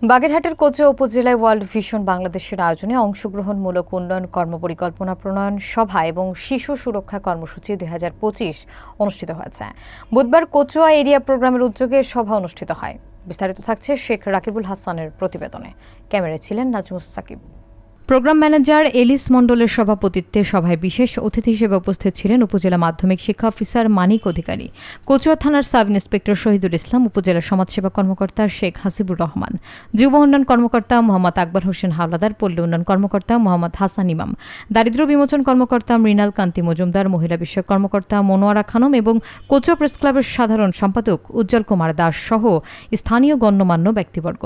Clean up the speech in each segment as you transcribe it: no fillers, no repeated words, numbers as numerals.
বাগেরহাটের কোচা উপজেলায় world vision বাংলাদেশের আয়োজনে অংশগ্রহণমূলক উন্নয়ন কর্মপরিকল্পনা প্রণয়ন সভা এবং শিশু সুরক্ষা কর্মসূচি 2025 অনুষ্ঠিত হয়েছে। বুধবার কোচুয়া এরিয়া প্রোগ্রামের উদ্যোগে সভা অনুষ্ঠিত হয়। বিস্তারিত থাকছে শেখ রাকিবুল হাসানের প্রতিবেদনে। ক্যামেরায় ছিলেন Nazmus Sakib. Program manager Ellis মণ্ডলের সভাপতিত্বে সভায় বিশেষ অতিথি হিসেবে উপস্থিত ছিলেন উপজেলা মাধ্যমিক শিক্ষা অফিসার মানিক অধিকারী, কোচুয়া থানার সাব ইন্সপেক্টর শহীদুল ইসলাম, উপজেলা সমাজসেবা কর্মকর্তা শেখ হাসিবুর রহমান, যুব উন্নয়ন কর্মকর্তা মোহাম্মদ আকবর হোসেন হাওলাদার, পল্লী উন্নয়ন কর্মকর্তা মোহাম্মদ হাসান ইমাম, দারিদ্র্য বিমোচন কর্মকর্তা মৃণাল কান্তি মজুমদার, মহিলা বিষয়ক কর্মকর্তা মনোয়ারা খানম এবং কোচুয়া প্রেস ক্লাবের সাধারণ সম্পাদক উজ্জ্বল কুমার দাস সহ স্থানীয় গণ্যমান্য ব্যক্তিবর্গ।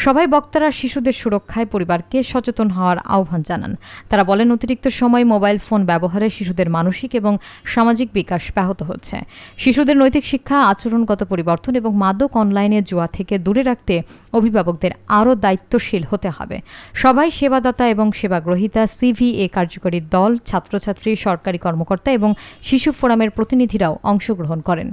সভায় বক্তারা শিশুদের সুরক্ষায় পরিবারকে সচেতন হওয়ার আহ্বান জানান। তারা বলেন, অতিরিক্ত সময় মোবাইল ফোন ব্যবহারে শিশুদের মানসিক এবং সামাজিক বিকাশ ব্যাহত হচ্ছে। শিশুদের নৈতিক শিক্ষা, আচরণগত পরিবর্তন এবং মাদক অনলাইনে জুয়া থেকে দূরে রাখতে অভিভাবকদের আরও দায়িত্বশীল হতে হবে। সভায় সেবাদাতা এবং সেবাগ্রহীতা, সিভিএ কার্যকরী দল, ছাত্রছাত্রী, সরকারি কর্মকর্তা এবং শিশু ফোরামের প্রতিনিধিরাও অংশগ্রহণ করেন।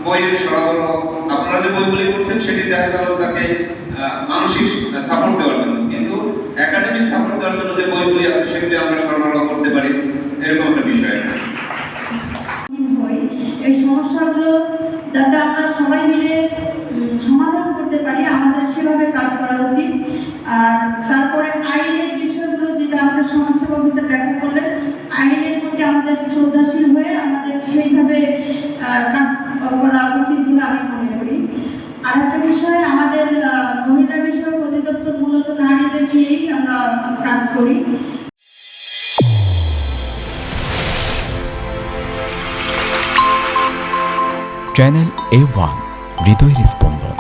বইয়ের সরবরাহ, আপনারা যে বইগুলি করছেন সেটি দেখা গেল তাকে মানসিক সাপোর্ট দেওয়ার জন্য, কিন্তু একাডেমিক সাপোর্ট দেওয়ার জন্য যে বইগুলি আছে সেগুলি আমরা সরবরাহ করতে পারি, এরকম একটা বিষয়। এই সমস্যাগুলো যাতে আমরা সবাই মিলে সমাধান করতে পারি, আমাদের সেভাবে কাজ করা উচিত। আর তারপরে আইনের বিষয়গুলো যেটা আমাদের সমাজসেবা অফিসে ব্যাখ্যা করলেন, আইনের প্রতি আমাদের শ্রদ্ধাশীল হয়ে আমাদের সেইভাবে কাজ করা উচিত বলে আমি মনে করি। আর একটা বিষয়, আমাদের মহিলা বিষয়ক অধিদপ্তর মূলত নারীদের নিয়েই আমরা কাজ করি। চ্যানেল A1 হৃদয়ের স্পন্দন।